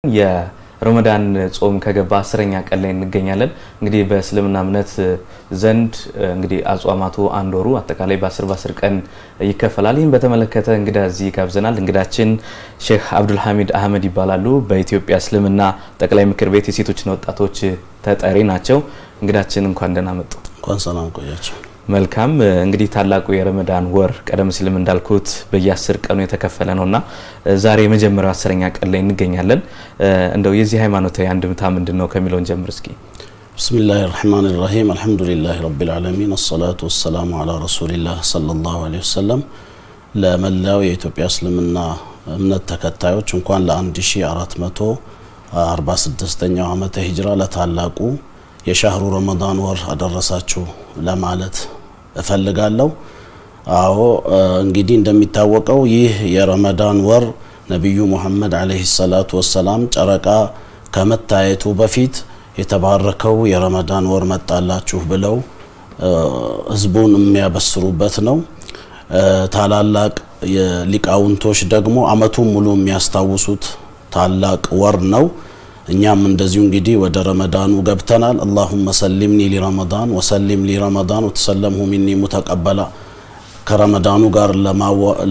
የረመዳን ጾም ከገባ 10ኛ ቀን ላይ እንገኛለን እንግዲህ በእስልምና እምነት ዘንድ እንግዲህ አጽዋማቱ አንድ ወሩ አጠቃላይ በ10 ቀን ይከፈላል ይህን በተመለከተ እንግዳ እዚህ ጋብዘናል እንግዳችን ሼክ አብዱል ሐሚድ አህመድ ይባላሉ በኢትዮጵያ እስልምና ጠቅላይ ምክር ቤት የሴቶችና ወጣቶች ተጠሪ ናቸው እንግዳችን እንኳን ደህና መጡ እንኳን ሰላም ቆያችሁ መልካም እንግዲህ ታላቁ የረመዳን ወር ቀደም ሲልም እንዳልኩት በየ10 ቀኑ የተከፈለ ነውና ዛሬ የመጀመሪያው 10ኛ ቀን ላይ እንገኛለን እንደው የዚህ ሃይማኖታዊ አንድምታ ምንድነው ከሚለው ጀምር እስኪ ብስሚላሂ الرحمن الرحيم الحمد لله رب العالمين الصلاه والسلام على رسول الله صلى الله عليه وسلم ለመላው የኢትዮጵያ እስልምና እምነት ተከታዮች እንኳን ለ1446ኛው ዓመተ ሂጅራ ለታላቁ የሻህሩ ረመዳን ወር አደረሳችሁ ለማለት እፈልጋለሁ አዎ እንግዲህ እንደሚታወቀው ይህ የረመዳን ወር ነብዩ መሐመድ አለይሂ ሰላቱ ወሰለም ጨረቃ ከመታየቱ በፊት የተባረከው የረመዳን ወር መጣላችሁ ብለው ህዝቡን የሚያበስሩበት ነው ታላላቅ የሊቃውንቶች ደግሞ አመቱን ሙሉ የሚያስታውሱት ታላቅ ወር ነው እኛም እንደዚሁ እንግዲህ ወደ ረመዳኑ ገብተናል اللهم سلمني لرمضان وسلم لي رمضان وتسلمه مني متقبلا ከረመዳኑ ጋር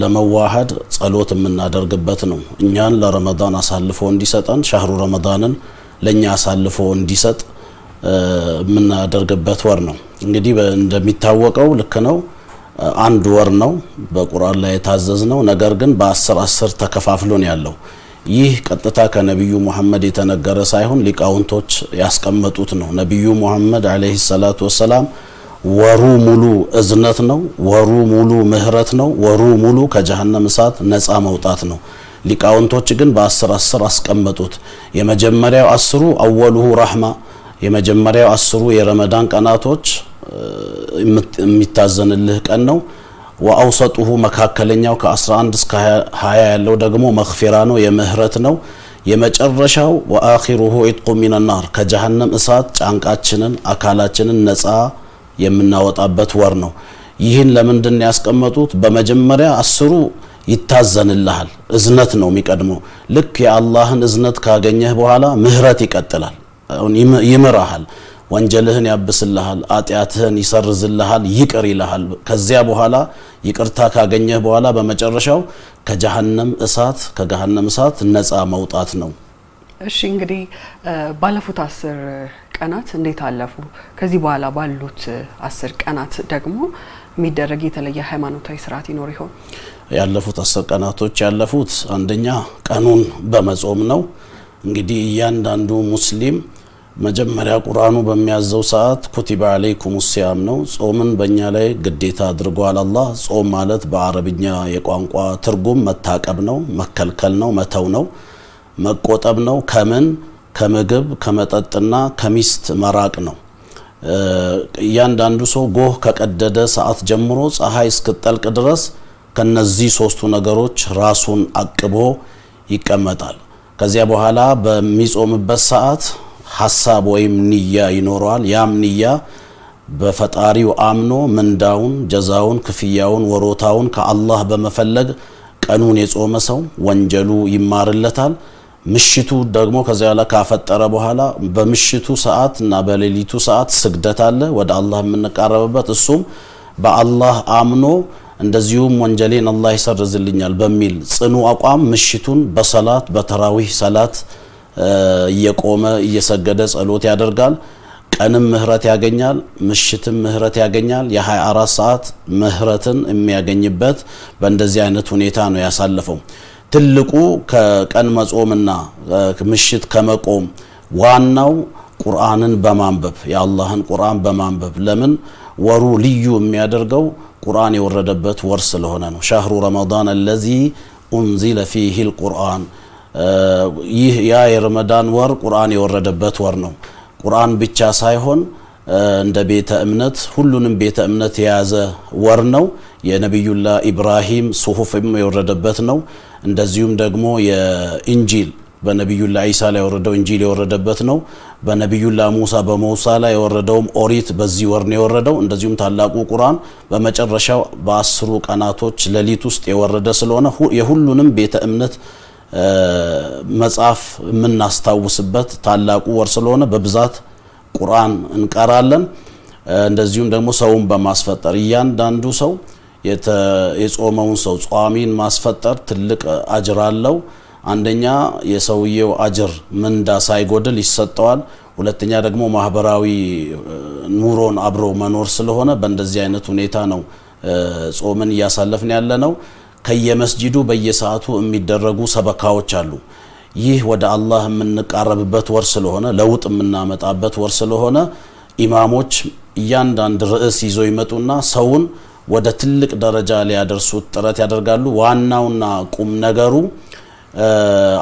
ለመዋሃድ ጸሎት የምናደርግበት ነው እኛን ለረመዳን አሳልፎ እንዲሰጠን ሻህሩ ረመዳንን ለኛ አሳልፎ እንዲሰጥ የምናደርግበት ወር ነው እንግዲህ እንደሚታወቀው ልክ ነው አንድ ወር ነው በቁርአን ላይ የታዘዝነው ነገር ግን በ10 ተከፋፍሎ ነው ያለው ይህ ቀጥታ ከነብዩ መሐመድ የተነገረ ሳይሆን ሊቃውንቶች ያስቀመጡት ነው ነብዩ መሐመድ አለይሂ ሰላቱ ወሰለም ወሩ ሙሉ እዝነት ነው ወሩ ሙሉ ምህረት ነው ወሩ ሙሉ ከጀሃነም እሳት ነፃ መውጣት ነው ሊቃውንቶች ግን በ10 አስቀመጡት የመጀመሪያው 10 አወሉሁ ረህማ የመጀመሪያው 10 የረመዳን ቀናቶች የሚታዘንልህ ቀን ነው واوسطه መካከለኛው ከ11 እስከ 20 ያለው ደግሞ መግፊራ ነው የምህረት ነው የመጨረሻው واخره عتق من النار ከጀሃነም እሳት ጫንቃችንን አካላችንን ነፃ የምናወጣበት ወር ነው ይህን ለምንድን ያስቀመጡት በመጀመሪያ 10 ይታዘንልሃል እዝነት ነው የሚቀድመው ልክ የአላህን እዝነት ካገኘህ በኋላ ምህረት ይቀጥላል ይምራሃል ወንጀልህን ያብስልሃል አጥያትህን ይሰርዝልሃል ይቅር ይልሃል ከዚያ በኋላ ይቅርታ ካገኘህ በኋላ በመጨረሻው ከጀሃነም እሳት ነፃ መውጣት ነው እሺ እንግዲህ ባለፉት 10 ቀናት እንዴት አለፉ ከዚህ በኋላ ባሉት 10 ቀናት ደግሞ የሚደረግ የተለየ ሃይማኖታዊ ስርዓት ይኖር ይሆን ያለፉት 10 ቀናቶች ያለፉት አንደኛ ቀኑን በመጾም ነው እንግዲህ እያንዳንዱ ሙስሊም መጀመሪያ ቁርአኑ በሚያዘው ሰዓት ኩቲባ አለይኩም الصيام ነው ጾምን በእኛ ላይ ግዴታ አድርጓል አላህ ጾም ማለት በአረብኛ የቋንቋ ትርጉም መታቀብ ነው መከልከል ነው መተው ነው መቆጠብ ነው ከምግብ ከመጠጥና ከሚስት መራቅ ነው እያንዳንዱ ሰው ጎህ ከቀደደ ሰዓት ጀምሮ ፀሐይ እስክትጠልቅ ድረስ ከነዚህ ሶስቱ ነገሮች ራሱን አቅቦ ይቀመጣል ከዚያ በኋላ በሚጾምበት ሰዓት ሐሳብ ወይም ንያ ይኖራል ያም ንያ በፈጣሪው አምኖ መንዳውን ጀዛውን ክፍያውን ወሮታውን ከአላህ በመፈለግ ቀኑን የጾመ ሰው ወንጀሉ ይማርለታል ምሽቱ ደግሞ ከዚያ ላይ ካፈጠረ በኋላ በምሽቱ ሰዓት እና በሌሊቱ ሰዓት ስግደት አለ ወደ አላህ የምንቀርብበት እሱም በአላህ አምኖ እንደዚሁም ወንጀሌን አላህ ይሰርዝልኛል በሚል ጽኑ አቋም ምሽቱን በሰላት በተራዊህ ሰላት እየቆመ እየሰገደ ጸሎት ያደርጋል ቀንም ምህረት ያገኛል ምሽትም ምህረት ያገኛል የ24 ሰዓት ምህረትን የሚያገኝበት በእንደዚህ አይነት ሁኔታ ነው ያሳለፈው ትልቁ ከቀን መጾምና ምሽት ከመቆም ዋናው ቁርአንን በማንበብ የአላህን ቁርአን በማንበብ ለምን ወሩ ልዩ የሚያደርገው ቁርአን የወረደበት ወር ስለሆነ ነው ሻህሩ ረመዳን الذي انزل فيه القرآن ይህ ያ የረመዳን ወር ቁርአን የወረደበት ወር ነው ቁርአን ብቻ ሳይሆን እንደ ቤተ እምነት ሁሉንም ቤተ እምነት የያዘ ወር ነው የነብዩላህ ኢብራሂም ሱሁፍም የወረደበት ነው እንደዚሁም ደግሞ የኢንጂል በነብዩላህ ኢሳ ላይ የወረደው ኢንጂል የወረደበት ነው በነብዩላህ ሙሳ በሙሳ ላይ የወረደው ኦሪት በዚህ ወር ነው የወረደው እንደዚሁም ታላቁ ቁርአን በመጨረሻው በ10 ቀናቶች ለሊት ውስጥ የወረደ ስለሆነ የሁሉንም ቤተ እምነት መጽሐፍ የምናስታውስበት ታላቁ ወር ስለሆነ በብዛት ቁርአን እንቀራለን። እንደዚሁም ደግሞ ሰውን በማስፈጠር እያንዳንዱ ሰው የጾመውን ሰው ጿሚን ማስፈጠር ትልቅ አጅር አለው። አንደኛ የሰውየው አጅር ምንዳ ሳይጎድል ይሰጠዋል። ሁለተኛ ደግሞ ማህበራዊ ኑሮን አብሮ መኖር ስለሆነ በእንደዚህ አይነት ሁኔታ ነው ጾምን ያሳለፍን ያለነው። ከየመስጂዱ በየሰዓቱ የሚደረጉ ሰበካዎች አሉ። ይህ ወደ አላህ የምንቃረብበት ወር ስለሆነ ለውጥ የምናመጣበት ወር ስለሆነ ኢማሞች እያንዳንዱ ርዕስ ይዘው ይመጡና ሰውን ወደ ትልቅ ደረጃ ሊያደርሱት ጥረት ያደርጋሉ። ዋናውና ቁም ነገሩ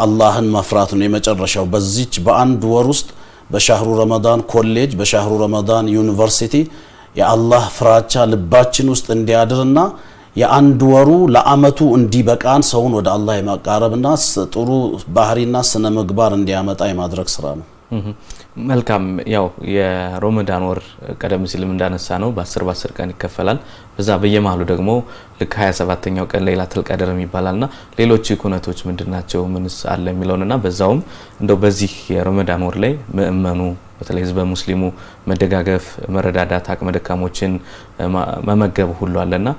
አላህን መፍራት ነው የመጨረሻው። በዚች በአንድ ወር ውስጥ በሻህሩ ረመዳን ኮሌጅ በሻህሩ ረመዳን ዩኒቨርሲቲ የአላህ ፍራቻ ልባችን ውስጥ እንዲያድርና የአንድ ወሩ ለአመቱ እንዲበቃን ሰውን ወደ አላህ የማቃረብና ጥሩ ባህሪና ስነ ምግባር እንዲያመጣ የማድረግ ስራ ነው። መልካም ያው የረመዳን ወር ቀደም ሲልም እንዳነሳ ነው በ10 ቀን ይከፈላል። በዛ በየማሉ ደግሞ ልክ 27ኛው ቀን ለይላቱል ቀድር የሚባላልና ሌሎች ኩነቶች ምንድናቸው ምንስ አለ የሚለውንና በዛውም እንደው በዚህ የረመዳን ወር ላይ ምእመኑ በተለይ ህዝበ ሙስሊሙ መደጋገፍ መረዳዳት አቅመ ደካሞችን መመገብ ሁሉ አለና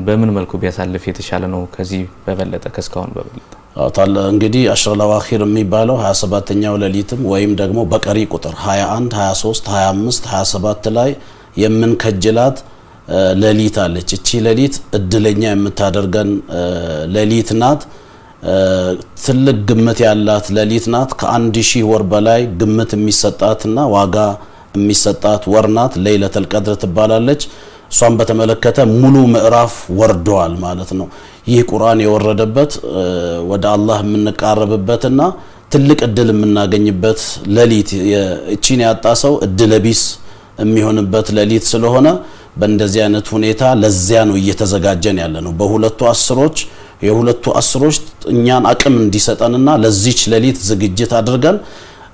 በምን መልኩ ቢያሳልፍ የተሻለ ነው ከዚህ በበለጠ ከስካውን በበለጠ? ታላ እንግዲህ አሽረል አዋኺር የሚባለው 27ኛው ሌሊትም ወይም ደግሞ በቀሪ ቁጥር 21 23 25 27 ላይ የምንከጅላት ሌሊት አለች። እቺ ሌሊት እድለኛ የምታደርገን ሌሊት ናት። ትልቅ ግምት ያላት ሌሊት ናት። ከ1000 ወር በላይ ግምት የሚሰጣትና ዋጋ የሚሰጣት ወር ናት። ለይለቱል ቀድር ትባላለች። እሷን በተመለከተ ሙሉ ምዕራፍ ወርዷል ማለት ነው። ይህ ቁርአን የወረደበት ወደ አላህ የምንቃረብበትና ትልቅ እድል የምናገኝበት ሌሊት እቺን ያጣ ሰው እድለ ቢስ የሚሆንበት ሌሊት ስለሆነ በእንደዚህ አይነት ሁኔታ ለዚያ ነው እየተዘጋጀን ያለነው። በሁለቱ አስሮች እኛን አቅም እንዲሰጠንና ለዚች ሌሊት ዝግጅት አድርገን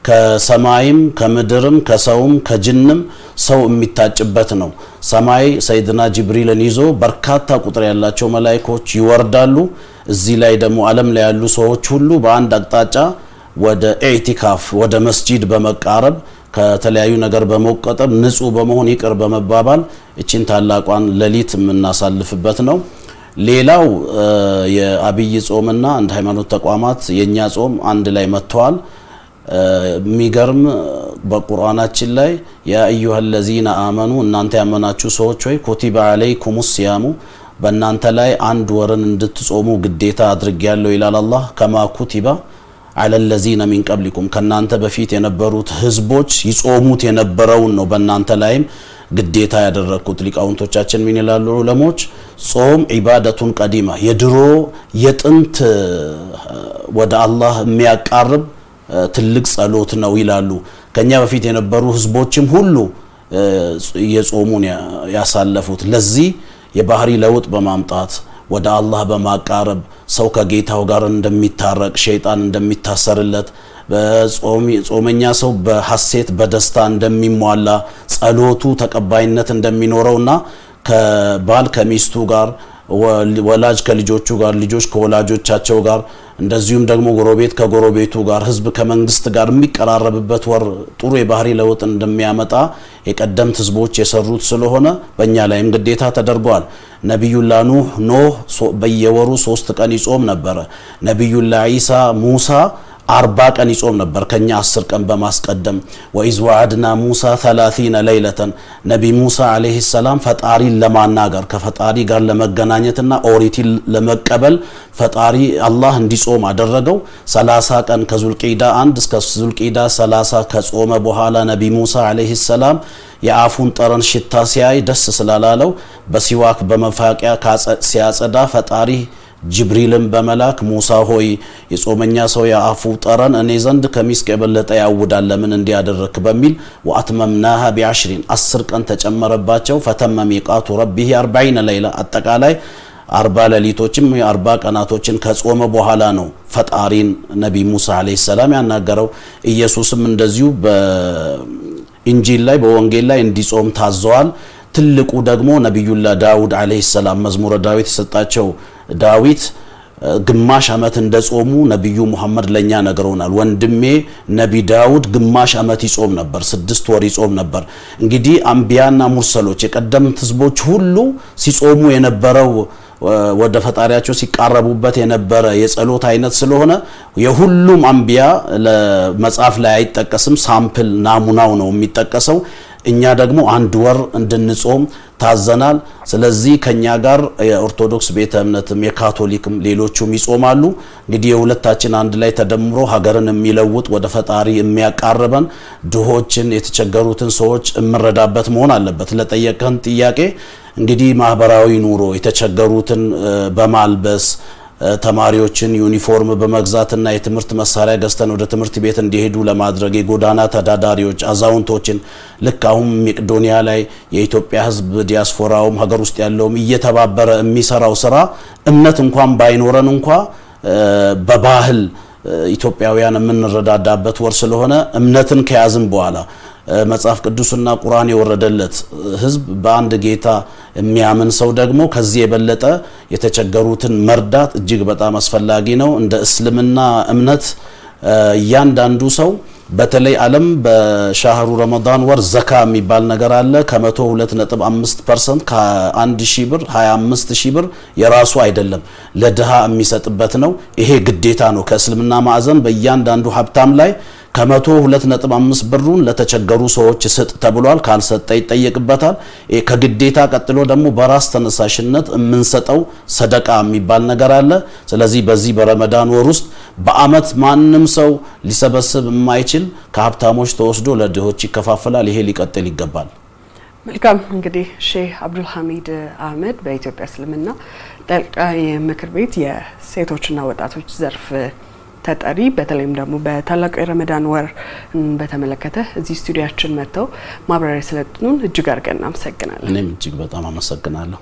ከሰማይም ከምድርም ከሰውም ከጅንም ሰው የሚታጭበት ነው። ሰማይ ሰይድና ጅብሪልን ይዞ በርካታ ቁጥር ያላቸው መላእክቶች ይወርዳሉ። እዚህ ላይ ደግሞ ዓለም ላይ ያሉ ሰዎች ሁሉ በአንድ አቅጣጫ ወደ ኢዕቲካፍ ወደ መስጂድ በመቃረብ ከተለያዩ ነገር በመቆጠብ ንጹህ በመሆን ይቅር በመባባል እቺን ታላቋን ሌሊት የምናሳልፍበት ነው። ሌላው የአብይ ጾምና እንደ ሃይማኖት ተቋማት የኛ ጾም አንድ ላይ መጥተዋል። ሚገርም በቁርአናችን ላይ ያ አዩሀለዚነ አመኑ እናንተ ያመናችሁ ሰዎች ሆይ ኩቲበ አለይኩሙስ ሲያሙ በእናንተ ላይ አንድ ወርን እንድትጾሙ ግዴታ አድርጌያለሁ ይላል አላህ። ከማ ኩቲበ አለለዚነ ሚን ቀብሊኩም ከናንተ በፊት የነበሩት ህዝቦች ይጾሙት የነበረውን ነው በእናንተ ላይም ግዴታ ያደረኩት። ሊቃውንቶቻችን ምን ይላሉ ዑለሞች? ጾም ዒባደቱን ቀዲማ የድሮ የጥንት ወደ አላህ የሚያቃርብ ትልቅ ጸሎት ነው ይላሉ። ከኛ በፊት የነበሩ ህዝቦችም ሁሉ የጾሙን ያሳለፉት ለዚህ የባህሪ ለውጥ በማምጣት ወደ አላህ በማቃረብ ሰው ከጌታው ጋር እንደሚታረቅ ሸይጣን እንደሚታሰርለት በጾመኛ ሰው በሐሴት በደስታ እንደሚሟላ ጸሎቱ ተቀባይነት እንደሚኖረውና ከባል ከሚስቱ ጋር ወላጅ ከልጆቹ ጋር ልጆች ከወላጆቻቸው ጋር እንደዚሁም ደግሞ ጎረቤት ከጎረቤቱ ጋር ህዝብ ከመንግስት ጋር የሚቀራረብበት ወር ጥሩ የባህሪ ለውጥ እንደሚያመጣ የቀደምት ህዝቦች የሰሩት ስለሆነ በእኛ ላይም ግዴታ ተደርጓል። ነብዩላህ ኖህ በየወሩ 3 ቀን ይጾም ነበር። ነብዩላህ ኢሳ ሙሳ 40 ቀን ይጾም ነበር ከኛ 10 ቀን በማስቀደም። ወኢዝ ወዐድና ሙሳ 30 ለይለተን ነቢ ሙሳ አለይሂ ሰላም ፈጣሪ ለማናገር ከፈጣሪ ጋር ለመገናኘትና ኦሪቲን ለመቀበል ፈጣሪ አላህ እንዲጾም አደረገው። 30 ቀን ከዙልቂዳ 1 እስከ ዙልቂዳ 30 ከጾመ በኋላ ነቢ ሙሳ አለይሂ ሰላም የአፉን ጠረን ሽታ ሲያይ ደስ ስላላለው በሲዋክ በመፋቂያ ሲያጸዳ ፈጣሪ ጅብሪልን በመላክ ሙሳ ሆይ የጾመኛ ሰው የአፉ ጠረን እኔ ዘንድ ከሚስክ የበለጠ ያውዳል ለምን እንዲያደርክ በሚል ወአትመምናሃ ቢዐሽሪን 10 ቀን ተጨመረባቸው። ፈተመ ሚቃቱ ረቢሂ 40 ለይላ አጠቃላይ 40 ሌሊቶችም 40 ቀናቶችን ከጾመ በኋላ ነው ፈጣሪን ነቢ ሙሳ አለይሂ ሰላም ያናገረው። ኢየሱስም እንደዚሁ በኢንጂል ላይ በወንጌል ላይ እንዲጾም ታዘዋል። ትልቁ ደግሞ ነብዩላህ ዳውድ አለይሂ ሰላም መዝሙረ ዳዊት የሰጣቸው ዳዊት ግማሽ አመት እንደጾሙ ነብዩ መሐመድ ለኛ ነገሩናል ወንድሜ ነቢ ዳውድ ግማሽ አመት ይጾም ነበር 6 ወር ይጾም ነበር እንግዲህ አንቢያና ሙርሰሎች የቀደምት ህዝቦች ሁሉ ሲጾሙ የነበረው ወደ ፈጣሪያቸው ሲቃረቡበት የነበረ የጸሎት አይነት ስለሆነ የሁሉም አንቢያ ለመጽሐፍ ላይ አይጠቀስም ሳምፕል ናሙናው ነው የሚጠቀሰው እኛ ደግሞ አንድ ወር እንድንጾም ታዘናል ስለዚህ ከኛ ጋር የኦርቶዶክስ ቤተ እምነትም የካቶሊክም ሌሎቹም ይጾማሉ እንግዲህ የሁለታችን አንድ ላይ ተደምሮ ሀገርን የሚለውጥ ወደ ፈጣሪ የሚያቃርበን ድሆችን የተቸገሩትን ሰዎች እምረዳበት መሆን አለበት ለጠየቀን ጥያቄ እንግዲህ ማህበራዊ ኑሮ የተቸገሩትን በማልበስ ተማሪዎችን ዩኒፎርም በመግዛትና የትምህርት መሳሪያ ገዝተን ወደ ትምህርት ቤት እንዲሄዱ ለማድረግ የጎዳና ተዳዳሪዎች አዛውንቶችን ለካሁን መቄዶንያ ላይ የኢትዮጵያ ህዝብ ዲያስፖራውም ሀገር ውስጥ ያለውም እየተባበረ የሚሰራው ስራ እምነት እንኳን ባይኖረን እንኳን በባህል ኢትዮጵያውያን የምንረዳዳበት ወር ስለሆነ እምነትን ከያዝን በኋላ መጽሐፍ ቅዱስና ቁርአን የወረደለት ህዝብ በአንድ ጌታ የሚያምን ሰው ደግሞ ከዚህ የበለጠ የተቸገሩትን መርዳት እጅግ በጣም አስፈላጊ ነው እንደ እስልምና እምነት ያንዳንዱ ሰው በተለይ ዓለም በሻህሩ ረመዳን ወር ዘካ የሚባል ነገር አለ ከመቶ 2.5% ከ1000 ብር 25000 ብር የራሱ አይደለም ለድሃ የሚሰጥበት ነው ይሄ ግዴታ ነው ከእስልምና ማዕዘን በእያንዳንዱ ሀብታም ላይ ከመቶ 2.5 ብሩን ለተቸገሩ ሰዎች ስጥ ተብሏል ካልሰጠ ይጠየቅበታል ከግዴታ ቀጥሎ ደግሞ በራስ ተነሳሽነት የምንሰጠው ሰደቃ የሚባል ነገር አለ ስለዚህ በዚህ በረመዳን ወር ውስጥ በአመት ማንንም ሰው ሊሰበስብ የማይችል ከሀብታሞች ተወስዶ ለድሆች ይከፋፈላል ይሄ ሊቀጥል ይገባል መልካም እንግዲህ ሼህ አብዱል ሐሚድ አህመድ በኢትዮጵያ እስልምና ጠቅላይ ምክር ቤት የሴቶችና ወጣቶች ዘርፍ ተጠሪ በተለይም ደግሞ በታላቁ የረመዳን ወር በተመለከተ እዚህ ስቱዲዮአችን መጥተው ማብራሪያ ስለጥኑን እጅግ አድርገን እናመሰግናለን እኔም እጅግ በጣም አመሰግናለሁ